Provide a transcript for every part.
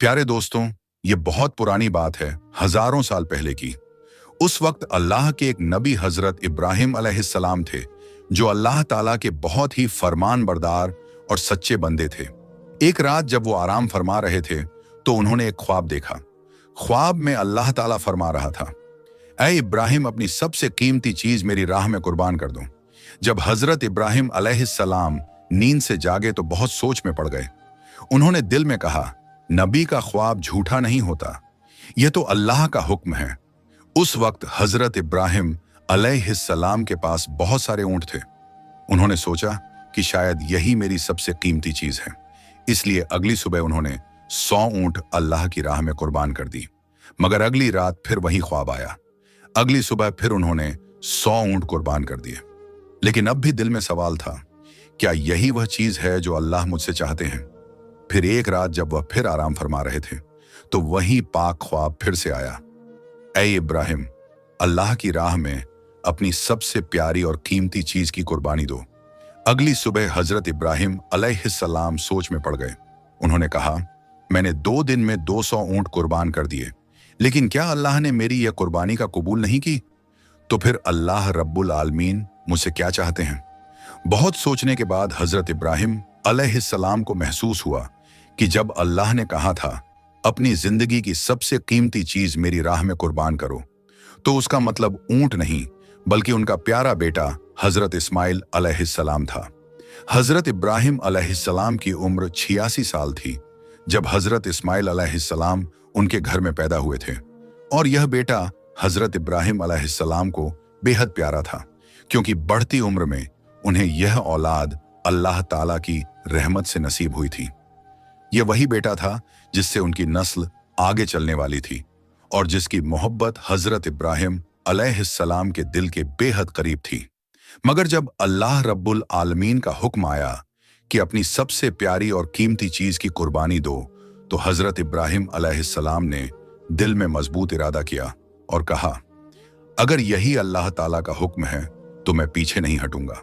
प्यारे दोस्तों, ये बहुत पुरानी बात है, हजारों साल पहले की। उस वक्त अल्लाह के एक नबी हजरत इब्राहिम अलैहिस्सलाम थे, जो अल्लाह ताला के बहुत ही फरमान बरदार और सच्चे बंदे थे। एक रात जब वो आराम फरमा रहे थे, तो उन्होंने एक ख्वाब देखा। ख्वाब में अल्लाह ताला फरमा रहा था, ऐ इब्राहिम, अपनी सबसे कीमती चीज मेरी राह में कुर्बान कर दो। जब हजरत इब्राहिम अलैहिस्सलाम नींद से जागे तो बहुत सोच में पड़ गए। उन्होंने दिल में कहा, नबी का ख्वाब झूठा नहीं होता, यह तो अल्लाह का हुक्म है। उस वक्त हजरत इब्राहिम अलैहिस्सलाम के पास बहुत सारे ऊंट थे। उन्होंने सोचा कि शायद यही मेरी सबसे कीमती चीज है, इसलिए अगली सुबह उन्होंने 100 ऊंट अल्लाह की राह में कुर्बान कर दी। मगर अगली रात फिर वही ख्वाब आया। अगली सुबह फिर उन्होंने 100 ऊंट कुर्बान कर दिए। लेकिन अब भी दिल में सवाल था, क्या यही वह चीज है जो अल्लाह मुझसे चाहते हैं? फिर एक रात जब वह फिर आराम फरमा रहे थे, तो वही पाक ख्वाब फिर से आया, ऐ इब्राहिम, अल्लाह की राह में अपनी सबसे प्यारी और कीमती चीज की कुर्बानी दो। अगली सुबह हजरत इब्राहिम अलैहिस्सलाम सोच में पड़ गए। उन्होंने कहा, मैंने 2 दिन में 200 ऊंट कुर्बान कर दिए, लेकिन क्या अल्लाह ने मेरी यह कुर्बानी का कबूल नहीं की? तो फिर अल्लाह रब्बुल आलमीन मुझसे क्या चाहते हैं? बहुत सोचने के बाद हजरत इब्राहिम अलैहिस्सलाम को महसूस हुआ कि जब अल्लाह ने कहा था, अपनी जिंदगी की सबसे कीमती चीज मेरी राह में कुर्बान करो, तो उसका मतलब ऊंट नहीं, बल्कि उनका प्यारा बेटा हजरत इस्माइल अलैहिस्सलाम था। हजरत इब्राहिम अलैहिस्सलाम की उम्र 86 साल थी जब हजरत इस्माइल अलैहिस्सलाम उनके घर में पैदा हुए थे। और यह बेटा हजरत इब्राहिम अलैहिस्सलाम को बेहद प्यारा था, क्योंकि बढ़ती उम्र में उन्हें यह औलाद अल्लाह ताला की रहमत से नसीब हुई थी। यह वही बेटा था जिससे उनकी नस्ल आगे चलने वाली थी और जिसकी मोहब्बत हजरत इब्राहिम अलैहिस्सलाम के दिल के बेहद करीब थी। मगर जब अल्लाह रब्बुल आलमीन का हुक्म आया कि अपनी सबसे प्यारी और कीमती चीज की कुर्बानी दो, तो हजरत इब्राहिम अलैहिस्सलाम ने दिल में मजबूत इरादा किया और कहा, अगर यही अल्लाह ताला का हुक्म है तो मैं पीछे नहीं हटूंगा।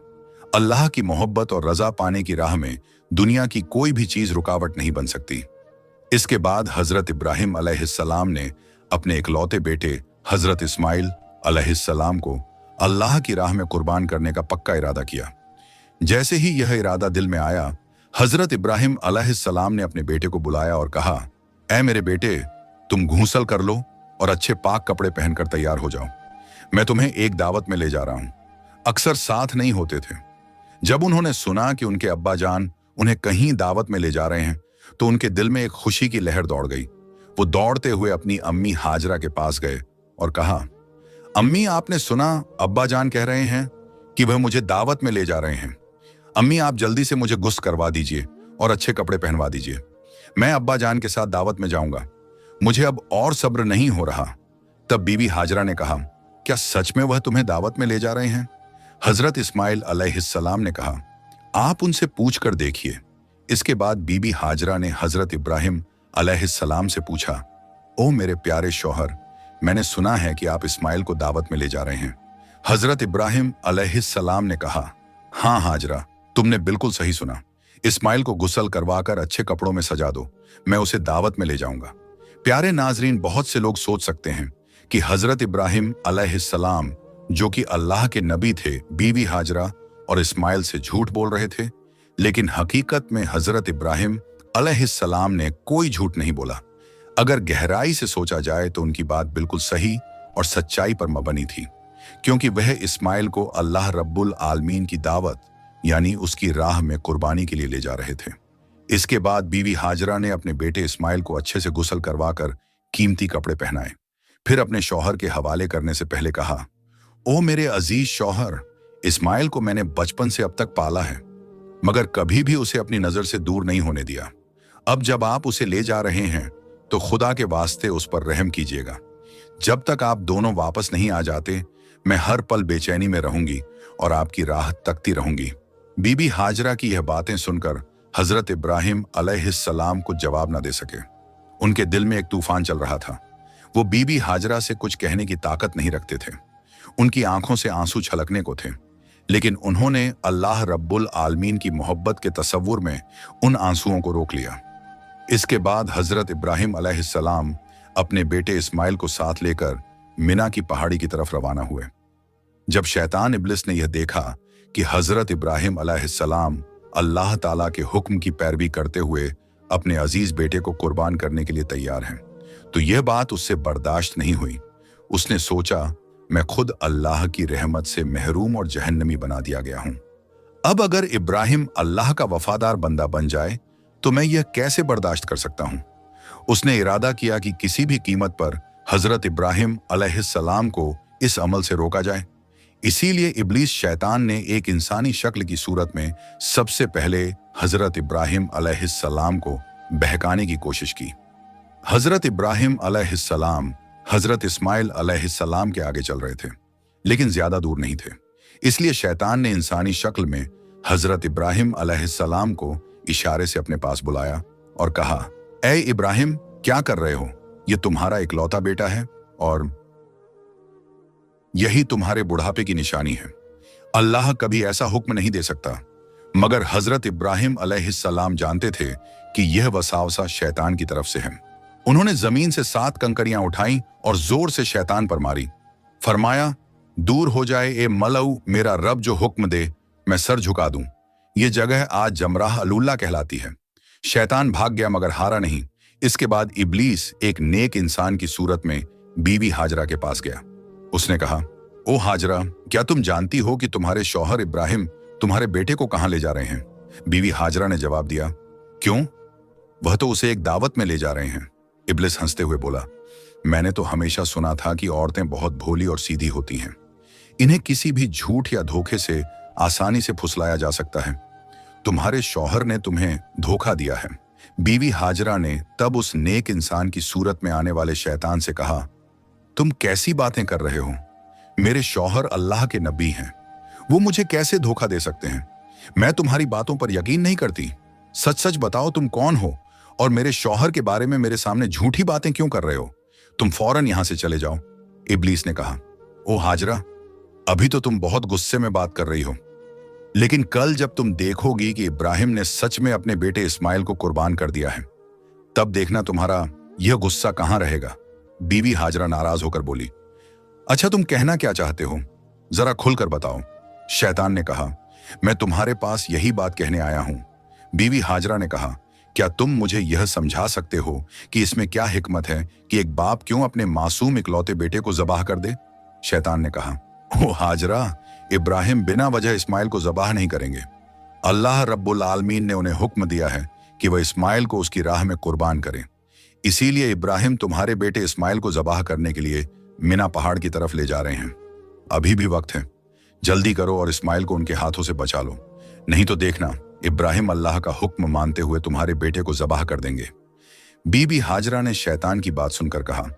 अल्लाह की मोहब्बत और रजा पाने की राह में दुनिया की कोई भी चीज रुकावट नहीं बन सकती। इसके बाद हजरत इब्राहिम अलैहिस्सलाम ने अपने इकलौते बेटे हजरत इस्माइल अलैहिस्सलाम को अल्लाह की राह में कुर्बान करने का पक्का इरादा किया। जैसे ही यह इरादा दिल में आया, हजरत इब्राहिम अलैहिस्सलाम ने अपने बेटे को बुलाया और कहा, ऐ मेरे बेटे, तुम घूंसल कर लो और अच्छे पाक कपड़े पहनकर तैयार हो जाओ। मैं तुम्हें एक दावत में ले जा रहा हूं। अक्सर साथ नहीं होते थे। जब उन्होंने सुना कि उनके अब्बा जान उन्हें कहीं दावत में ले जा रहे हैं, तो उनके दिल में एक खुशी की लहर दौड़ गई। वो दौड़ते हुए अपनी अम्मी हाजरा के पास गए और कहा, अम्मी, आपने सुना अब्बा जान कह रहे हैं कि वह मुझे दावत में ले जा रहे हैं। अम्मी, आप जल्दी से मुझे गुस्ल करवा दीजिए और अच्छे कपड़े पहनवा दीजिए। मैं अब्बा जान के साथ दावत में जाऊंगा। मुझे अब और सब्र नहीं हो रहा। तब बीबी हाजरा ने कहा, क्या सच में वह तुम्हें दावत में ले जा रहे हैं? हजरत इस्माइल अलैहिस्सलाम ने कहा, आप उनसे पूछ कर देखिए। इसके बाद बीबी हाजरा ने हजरत इब्राहिम अलैहिस्सलाम से पूछा, ओ मेरे प्यारे शौहर, मैंने सुना है कि आप इस्माइल को दावत में ले जा रहे हैं। हजरत इब्राहिम अलैहिस्सलाम ने कहा, हाँ हाजरा, तुमने बिल्कुल सही सुना। इस्माइल को गुस्ल करवाकर अच्छे कपड़ों में सजा दो, मैं उसे दावत में ले जाऊंगा। प्यारे नाजरीन, बहुत से लोग सोच सकते हैं कि हजरत इब्राहिम अलैहिस्सलाम, जो कि अल्लाह के नबी थे, बीवी हाजरा और इस्माइल से झूठ बोल रहे थे। लेकिन हकीकत में हजरत इब्राहिम अलैहिस्सलाम ने कोई झूठ नहीं बोला। अगर गहराई से सोचा जाए तो उनकी बात बिल्कुल सही और सच्चाई पर मबनी थी, क्योंकि वह इस्माइल को अल्लाह रब्बुल आलमीन की दावत यानी उसकी राह में कुर्बानी के लिए ले जा रहे थे। इसके बाद बीवी हाजरा ने अपने बेटे इस्माइल को अच्छे से गुस्ल करवाकर कीमती कपड़े पहनाए। फिर अपने शौहर के हवाले करने से पहले कहा, ओ मेरे अजीज शौहर, इस्माइल को मैंने बचपन से अब तक पाला है, मगर कभी भी उसे अपनी नजर से दूर नहीं होने दिया। अब जब आप उसे ले जा रहे हैं तो खुदा के वास्ते उस पर रहम कीजिएगा। जब तक आप दोनों वापस नहीं आ जाते, मैं हर पल बेचैनी में रहूंगी और आपकी राह तकती रहूंगी। बीबी हाजरा की यह बातें सुनकर हजरत इब्राहिम अलैहिस्सलाम को जवाब न दे सके। उनके दिल में एक तूफान चल रहा था। वो बीबी हाजरा से कुछ कहने की ताकत नहीं रखते थे। उनकी आंखों से आंसू छलकने को थे, लेकिन उन्होंने अल्लाह रब्बुल आलमीन की मोहब्बत के तसव्वुर में उन आंसुओं को रोक लिया। इसके बाद हजरत इब्राहिम अलैहिस्सलाम अपने बेटे इस्माइल को साथ लेकर मिना की पहाड़ी की तरफ रवाना हुए। जब शैतान इब्लिस ने यह देखा कि हजरत इब्राहिम अलैहिस्सलाम अल्लाह ताला के हुक्म की पैरवी करते हुए अपने अजीज बेटे को कुर्बान करने के लिए तैयार हैं, तो यह बात उससे बर्दाश्त नहीं हुई। उसने सोचा, मैं खुद अल्लाह की रहमत से महरूम और जहन्नमी बना दिया गया हूं। अब अगर इब्राहिम अल्लाह का वफादार बंदा बन जाए तो मैं यह कैसे बर्दाश्त कर सकता हूं। उसने इरादा किया कि किसी भी कीमत पर हजरत इब्राहिम अलैहिस्सलाम को इस अमल से रोका जाए। इसीलिए इब्लीस शैतान ने एक इंसानी शक्ल की सूरत में सबसे पहले हजरत इब्राहिम अलैहिस्सलाम को बहकाने की कोशिश की। हजरत इब्राहिम अलैहिस्सलाम हजरत इस्माइल अलैहिस्सलाम के आगे चल रहे थे, लेकिन ज्यादा दूर नहीं थे। इसलिए शैतान ने इंसानी शक्ल में हजरत इब्राहिम अलैहिस्सलाम को इशारे से अपने पास बुलाया और कहा, ऐ इब्राहिम, क्या कर रहे हो? ये तुम्हारा इकलौता बेटा है और यही तुम्हारे बुढ़ापे की निशानी है। अल्लाह कभी ऐसा हुक्म नहीं दे सकता। मगर हजरत इब्राहिम अलैहिस्सलाम जानते थे कि यह वसावसा शैतान की तरफ से है। उन्होंने जमीन से 7 कंकरियां उठाई और जोर से शैतान पर मारी। फरमाया, दूर हो जाए ए मलऊ, मेरा रब जो हुक्म दे मैं सर झुका दूं। ये जगह आज जमराह अलुल्ला कहलाती है। शैतान भाग गया मगर हारा नहीं। इसके बाद इब्लीस एक नेक इंसान की सूरत में बीवी हाजरा के पास गया। उसने कहा, ओ हाजरा, क्या तुम जानती हो कि तुम्हारे शौहर इब्राहिम तुम्हारे बेटे को कहां ले जा रहे हैं? बीवी हाजरा ने जवाब दिया, क्यों? वह तो उसे एक दावत में ले जा रहे हैं। इब्लिस हंसते हुए बोला, मैंने तो हमेशा सुना था कि औरतें बहुत भोली और सीधी होती हैं। इन्हें किसी भी झूठ या धोखे से आसानी से फुसलाया जा सकता है। तुम्हारे शौहर ने तुम्हें धोखा दिया है। बीवी हाजरा ने तब उस नेक इंसान की सूरत में आने वाले शैतान से कहा, तुम कैसी बातें कर रहे हो? मेरे शौहर अल्लाह के नबी हैं, वो मुझे कैसे धोखा दे सकते हैं? मैं तुम्हारी बातों पर यकीन नहीं करती। सच सच बताओ, तुम कौन हो और मेरे शौहर के बारे में मेरे सामने झूठी बातें क्यों कर रहे हो? तुम फौरन यहां से चले जाओ। इब्लीस ने कहा, ओ हाजरा, अभी तो तुम बहुत गुस्से में बात कर रही हो, लेकिन कल जब तुम देखोगी कि इब्राहिम ने सच में अपने बेटे इस्माइल को कुर्बान कर दिया है, तब देखना तुम्हारा यह गुस्सा कहां रहेगा। बीवी हाजरा नाराज होकर बोली, अच्छा तुम कहना क्या चाहते हो? जरा खुलकर बताओ। शैतान ने कहा, मैं तुम्हारे पास यही बात कहने आया हूं। बीवी हाजरा ने कहा, क्या तुम मुझे यह समझा सकते हो कि इसमें क्या हिकमत है कि एक बाप क्यों अपने मासूम इकलौते बेटे को ज़बाह कर दे? शैतान ने कहा, ओ हाजरा, इब्राहिम बिना वजह इस्माइल को ज़बाह नहीं करेंगे। अल्लाह रब्बुल आलमीन ने उन्हें हुक्म दिया है कि वह इस्माइल को उसकी राह में कुर्बान करें। इसीलिए इब्राहिम तुम्हारे बेटे इस्माइल को ज़बाह करने के लिए मिना पहाड़ की तरफ ले जा रहे हैं। अभी भी वक्त है, जल्दी करो और इस्माइल को उनके हाथों से बचा लो, नहीं तो देखना इब्राहिम अल्लाह का हुक्म मानते हुए तुम्हारे बेटे को ज़बाह कर देंगे। बीबी हाजरा ने शैतान की बात सुनकर कहा,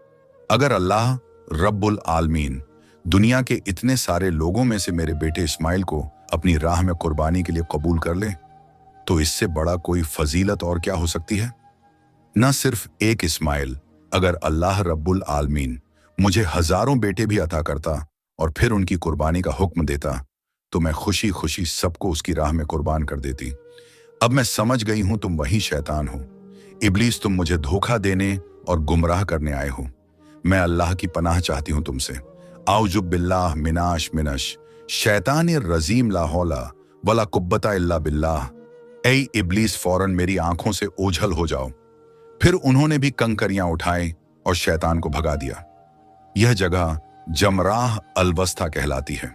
अगर अल्लाह रब्बुल आलमीन दुनिया के इतने सारे लोगों में से मेरे बेटे इस्माइल को अपनी राह में कुर्बानी के लिए कबूल कर ले, तो इससे बड़ा कोई फजीलत और क्या हो सकती है? न सिर्फ एक इस्माइल, अगर अल्लाह रब्बुल आलमीन मुझे हजारों बेटे भी अता करता और फिर उनकी कुर्बानी का हुक्म देता, तो मैं खुशी खुशी सबको उसकी राह में कुर्बान कर देती। अब मैं समझ गई हूं तुम वही शैतान हो। इब्लीस, तुम मुझे धोखा देने और गुमराह करने आए हो। मैं अल्लाह की पनाह चाहती हूं तुमसे। आउज़ु बिल्लाह मिनाश मिनश शैतान रजीम ला हौला वला कुब्बता इल्ला बिल्लाह। ऐ इब्लीस, फौरन मेरी आंखों से ओझल हो जाओ। फिर उन्होंने भी कंकरियां उठाई और शैतान को भगा दिया। यह जगह जमराह अलवस्ता कहलाती है।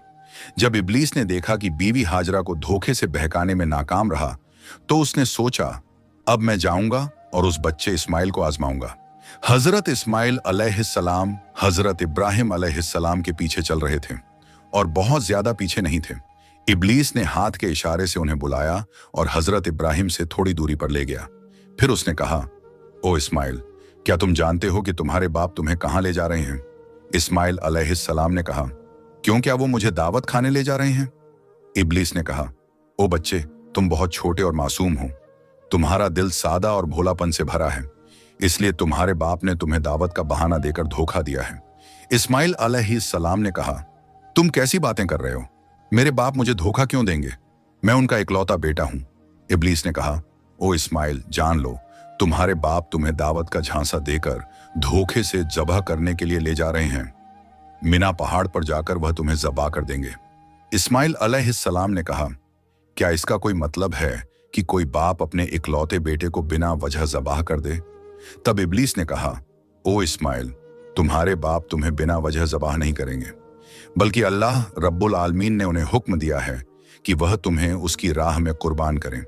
जब इब्लीस ने देखा कि बीवी हाजरा को धोखे से बहकाने में नाकाम रहा, तो उसने सोचा, अब मैं जाऊंगा और उस बच्चे इस्माइल को आजमाऊंगा। हजरत इस्माइल अलैहिस्सलाम हजरत इब्राहिम अलैहिस्सलाम के पीछे चल रहे थे और बहुत ज्यादा पीछे नहीं थे। इब्लीस ने हाथ के इशारे से उन्हें बुलाया और हजरत इब्राहिम से थोड़ी दूरी पर ले गया। फिर उसने कहा, ओ इस्माइल, क्या तुम जानते हो कि तुम्हारे बाप तुम्हें कहां ले जा रहे हैं? इस्माइल अलैहिस्सलाम ने कहा, क्यों, क्या वो मुझे दावत खाने ले जा रहे हैं? इब्लीस ने कहा, ओ बच्चे, तुम बहुत छोटे और मासूम हो। तुम्हारा दिल सादा और भोलापन से भरा है, इसलिए तुम्हारे बाप ने तुम्हें दावत का बहाना देकर धोखा दिया है। इस्माइल अलैहिस्सलाम ने कहा, तुम कैसी बातें कर रहे हो? मेरे बाप मुझे धोखा क्यों देंगे? मैं उनका इकलौता बेटा हूं। इब्लीस ने कहा, ओ इस्माइल, जान लो, तुम्हारे बाप तुम्हें दावत का झांसा देकर धोखे से ज़बह करने के लिए ले जा रहे हैं। मिना पहाड़ पर जाकर वह तुम्हें ज़बह कर देंगे। इस्माइल अलैहिस्सलाम ने कहा, क्या इसका कोई मतलब है कि कोई बाप अपने इकलौते बेटे को बिना वजह ज़बह कर दे? तब इब्लीस ने कहा, ओ इस्माइल, तुम्हारे बाप तुम्हें बिना वजह ज़बह नहीं करेंगे, बल्कि अल्लाह रब्बुल आलमीन ने उन्हें हुक्म दिया है कि वह तुम्हें उसकी राह में कुर्बान करें।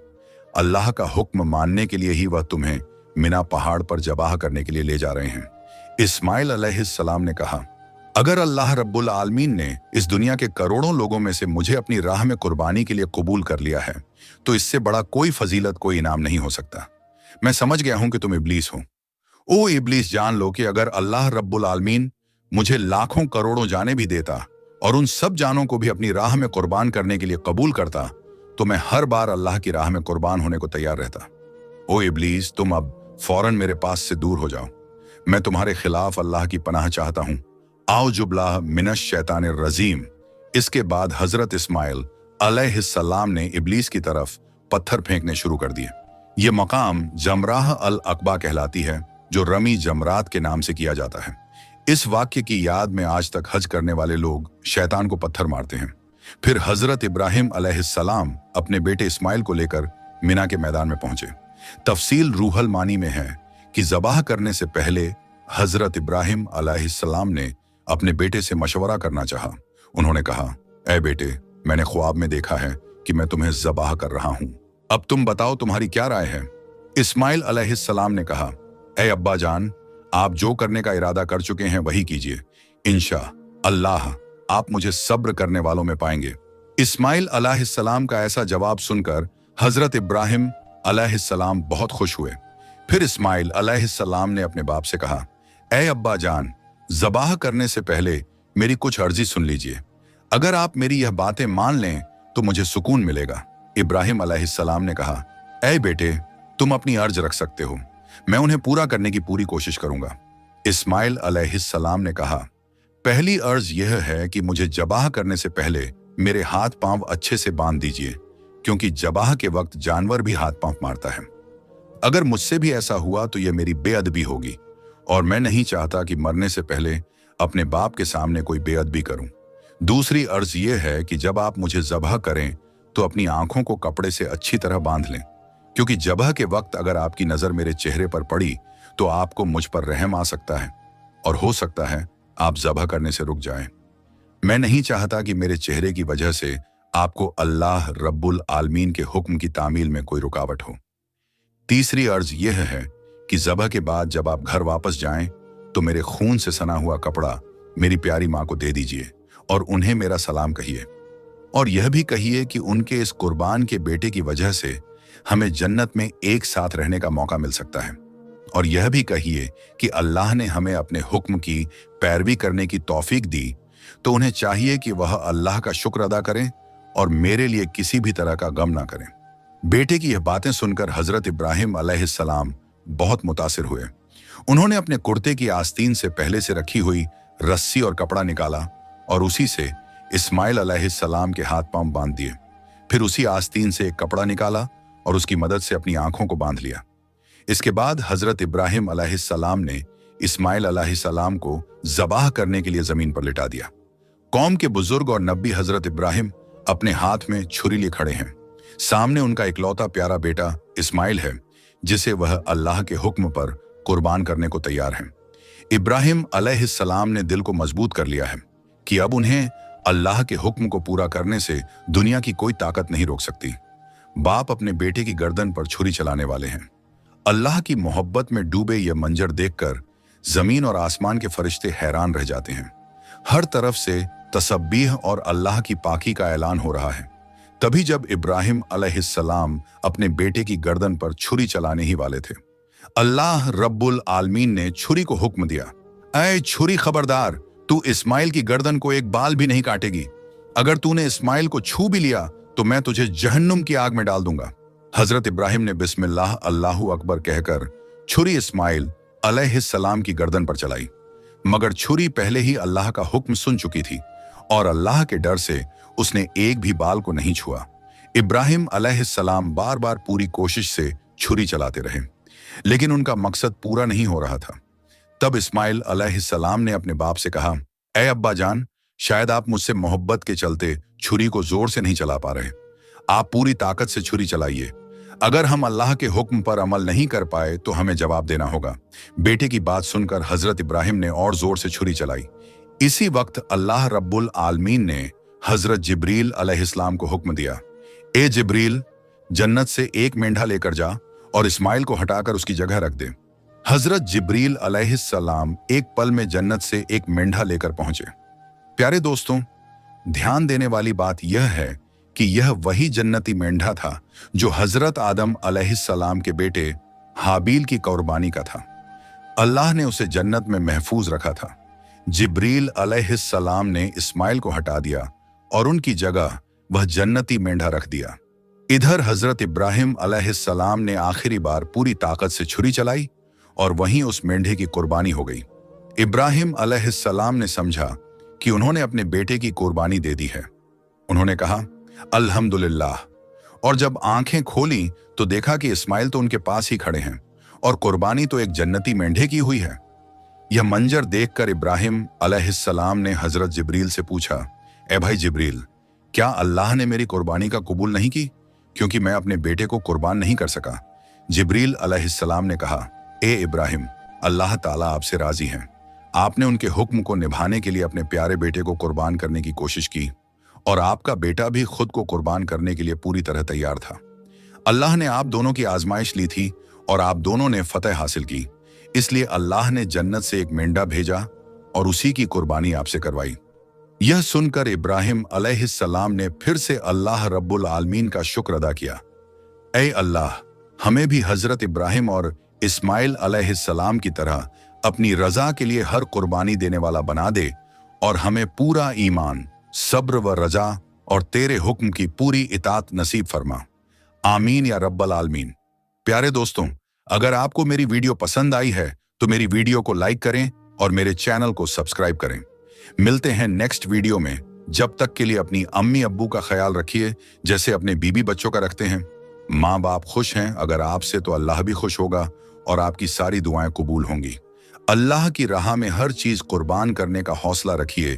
अल्लाह का हुक्म मानने के लिए ही वह तुम्हें मिना पहाड़ पर ज़बाह करने के लिए ले जा रहे हैं। इस्माइल अलैहिस्सलाम ने कहा, अगर अल्लाह रब्बुल आलमीन ने इस दुनिया के करोड़ों लोगों में से मुझे अपनी राह में कुर्बानी के लिए कबूल कर लिया है, तो इससे बड़ा कोई फजीलत, कोई इनाम नहीं हो सकता। मैं समझ गया हूं कि तुम इब्लीस हो। ओ इब्लीस, जान लो कि अगर अल्लाह रब्बुल आलमीन मुझे लाखों करोड़ों जाने भी देता और उन सब जानों को भी अपनी राह में कुर्बान करने के लिए कबूल करता, तो मैं हर बार अल्लाह की राह में कुर्बान होने को तैयार रहता। ओ इब्लीस, तुम अब फौरन मेरे पास से दूर हो जाओ। मैं तुम्हारे खिलाफ अल्लाह की पनाह चाहता हूं। आओ जुबला मिनश शैतानिर रजीम। इसके बाद हजरत इस्माइल अलैहिस्सलाम ने इब्लीस की तरफ पत्थर फेंकने शुरू कर दिए। यह मकाम जमराह अल अकबा कहलाती है, जो रमी जमरात के नाम से किया जाता है। इस वाक्य की याद में आज तक हज करने वाले लोग शैतान को पत्थर मारते हैं। फिर हजरत इब्राहिम अलैहिस्सलाम अपने बेटे इस्माइल को लेकर मिना के मैदान में पहुंचे। तफसील रूहल मानी में है कि ज़बाह करने से पहले हजरत इब्राहिम अलैहिस्सलाम ने अपने बेटे से मशवरा करना चाहा। उन्होंने कहा, ऐ बेटे, मैंने ख्वाब में देखा है कि मैं तुम्हें ज़बाह कर रहा हूं। अब तुम बताओ तुम्हारी क्या राय है? इस्माइल अलैहिस्सलाम ने कहा, ऐ अब्बा जान, आप जो करने का इरादा कर चुके हैं वही कीजिए। इंशा अल्लाह आप मुझे सब्र करने वालों में पाएंगे। इस्माइल अलैहिस्सलाम का ऐसा जवाब सुनकर हजरत इब्राहिम अलैहिस्सलाम बहुत खुश हुए। फिर इस्माइल अलैहिस्सलाम ने अपने बाप से कहा, ऐ अब्बा जान, ज़बाह करने से पहले मेरी कुछ अर्जी सुन लीजिए। अगर आप मेरी यह बातें मान लें तो मुझे सुकून मिलेगा। इब्राहिम अलैहिस्सलाम ने कहा, ऐ बेटे, तुम अपनी अर्ज रख सकते हो, मैं उन्हें पूरा करने की पूरी कोशिश करूंगा। इस्माइल अलैहिस्सलाम ने कहा, पहली अर्ज यह है कि मुझे ज़बाह करने से पहले मेरे हाथ पांव अच्छे से बांध दीजिए, क्योंकि ज़बाह के वक्त जानवर भी हाथ पांव मारता है। अगर मुझसे भी ऐसा हुआ तो यह मेरी बेअदबी होगी, और मैं नहीं चाहता कि मरने से पहले अपने बाप के सामने कोई बेअदबी करूं। दूसरी अर्ज यह है कि जब आप मुझे ज़बाह करें तो अपनी आंखों को कपड़े से अच्छी तरह बांध लें, क्योंकि ज़बाह के वक्त अगर आपकी नज़र मेरे चेहरे पर पड़ी तो आपको मुझ पर रहम आ सकता है, और हो सकता है आप ज़बाह करने से रुक जाएं। मैं नहीं चाहता कि मेरे चेहरे की वजह से आपको अल्लाह रब्बुल आलमीन के हुक्म की तामील में कोई रुकावट हो। तीसरी अर्ज यह है कि ज़बाह के बाद जब आप घर वापस जाएं तो मेरे खून से सना हुआ कपड़ा मेरी प्यारी माँ को दे दीजिए और उन्हें मेरा सलाम कहिए, और यह भी कहिए कि उनके इस कुर्बान के बेटे की वजह से हमें जन्नत में एक साथ रहने का मौका मिल सकता है। और यह भी कहिए कि अल्लाह ने हमें अपने हुक्म की पैरवी करने की तौफीक दी, तो उन्हें चाहिए कि वह अल्लाह का शुक्र अदा करें और मेरे लिए किसी भी तरह का गम ना करें। बेटे की यह बातें सुनकर हजरत इब्राहिम अलैहिस्सलाम बहुत मुतासिर हुए। उन्होंने अपने कुर्ते की आस्तीन से पहले से रखी हुई रस्सी और कपड़ा निकाला और उसी से इस्माइल अलैहिस्सलाम के हाथ पांव बांध दिए। फिर उसी आस्तीन से एक कपड़ा निकाला और उसकी मदद से अपनी आंखों को बांध लिया। इसके बाद हजरत इब्राहिम अलैहिस्सलाम ने इस्माइल अलैहिस्सलाम को ज़बाह करने के लिए जमीन पर लिटा दिया। कौम के बुजुर्ग और नबी हजरत इब्राहिम अपने हाथ में छुरी लिए खड़े हैं। सामने उनका इकलौता प्यारा बेटा इस्माइल है, जिसे वह अल्लाह के हुक्म पर कुर्बान करने को तैयार हैं। इब्राहिम अलैहिस्सलाम ने दिल को मजबूत कर लिया है कि अब उन्हें अल्लाह के हुक्म को पूरा करने से दुनिया की कोई ताकत नहीं रोक सकती। बाप अपने बेटे की गर्दन पर छुरी चलाने वाले हैं। अल्लाह की मोहब्बत में डूबे यह मंजर देखकर जमीन और आसमान के फरिश्ते हैरान रह जाते हैं। हर तरफ से तसब्बीह और अल्लाह की पाकी का ऐलान हो रहा है। तभी जब इब्राहिम अलैहिस्सलाम अपने बेटे की गर्दन पर छुरी चलाने ही वाले थे, अल्लाह रब्बुल आलमीन ने छुरी को हुक्म दिया, ऐ छुरी खबरदार, तू इस्माइल की गर्दन को एक बाल भी नहीं काटेगी। अगर तूने इस्माइल को छू भी लिया तो मैं तुझे जहन्नुम की आग में डाल दूंगा। हजरत इब्राहिम ने बिस्मिल्लाह अल्लाहु अकबर कहकर छुरी इस्माइल अलैहिस्सलाम की गर्दन पर चलाई, मगर छुरी पहले ही अल्लाह का हुक्म सुन चुकी थी और अल्लाह के डर से उसने एक भी बाल को नहीं छुआ। इब्राहिम अलैहिस्सलाम बार बार पूरी कोशिश से छुरी चलाते रहे, लेकिन उनका मकसद पूरा नहीं हो रहा था। तब इस्माइल अलैहिस्सलाम ने अपने बाप से कहा, ए अब्बा जान, शायद आप मुझसे मोहब्बत के चलते छुरी को जोर से नहीं चला पा रहे। आप पूरी ताकत से छुरी चलाइए। अगर हम अल्लाह के हुक्म पर अमल नहीं कर पाए तो हमें जवाब देना होगा। बेटे की बात सुनकर हजरत इब्राहिम ने और जोर से छुरी चलाई। इसी वक्त अल्लाह रब्बुल आलमीन ने हजरत जिब्रील अलैहिस्सलाम को हुक्म दिया, ए जिब्रील, जन्नत से एक मेंढा लेकर जा और इस्माइल को हटाकर उसकी जगह रख दे। हजरत जिब्रील अलैहिस्सलाम एक पल में जन्नत से एक मेंढा लेकर पहुंचे। प्यारे दोस्तों, ध्यान देने वाली बात यह है कि यह वही जन्नती मेंढा था जो हजरत आदम अलैहिस्सलाम के बेटे हाबील की कुर्बानी का था। अल्लाह ने उसे जन्नत में महफूज रखा था। जिब्रील अलैहिस्सलाम ने इस्माइल को हटा दिया और उनकी जगह वह जन्नती मेंढा रख दिया। इधर हजरत इब्राहिम अलैहिस्सलाम ने आखिरी बार पूरी ताकत से छुरी चलाई और वहीं उस मेंढे की कुर्बानी हो गई। इब्राहिम अलैहिस्सलाम ने समझा कि उन्होंने अपने बेटे की कुर्बानी दे दी है। उन्होंने कहा, अल्हम्दुलिल्लाह, और जब आंखें खोली तो देखा कि इस्माइल तो उनके पास ही खड़े हैं और कुर्बानी तो एक जन्नती मेंढे की हुई है। यह मंजर देखकर इब्राहिम अलैहिस्सलाम ने हजरत जिब्रील से पूछा, ए भाई जिब्रील, क्या अल्लाह ने मेरी कुर्बानी का कबूल नहीं की, क्योंकि मैं अपने बेटे को कुर्बान नहीं कर सका? जिब्रील अलैहिस्सलाम ने कहा, ए इब्राहिम, अल्लाह ताला आपसे राजी हैं। आपने उनके हुक्म को निभाने के लिए अपने प्यारे बेटे को कुर्बान करने की कोशिश की और आपका बेटा भी खुद को कुर्बान करने के लिए पूरी तरह तैयार था। अल्लाह ने आप दोनों की आजमाइश ली थी और आप दोनों ने फतह हासिल की, इसलिए अल्लाह ने जन्नत से एक मेंढा भेजा और उसी की कुर्बानी आपसे करवाई। यह सुनकर इब्राहिम अलैहिस्सलाम ने फिर से अल्लाह रब्बुल आलमीन का शुक्र अदा किया। ऐ अल्लाह, हमें भी हजरत इब्राहिम और इस्माइल अलैहिस्सलाम की तरह अपनी रजा के लिए हर कुर्बानी देने वाला बना दे और हमें पूरा ईमान, सब्र व रजा और तेरे हुक्म की पूरी इताअत नसीब फरमा। आमीन या रब्बल आलमीन। प्यारे दोस्तों, अगर आपको मेरी वीडियो पसंद आई है तो मेरी वीडियो को लाइक करें और मेरे चैनल को सब्सक्राइब करें। मिलते हैं नेक्स्ट वीडियो में। जब तक के लिए अपनी अम्मी अब्बू का ख्याल रखिए जैसे अपने बीबी बच्चों का रखते हैं। माँ बाप खुश हैं अगर आपसे तो अल्लाह भी खुश होगा और आपकी सारी दुआएं कबूल होंगी। अल्लाह की राह में हर चीज कुर्बान करने का हौसला रखिए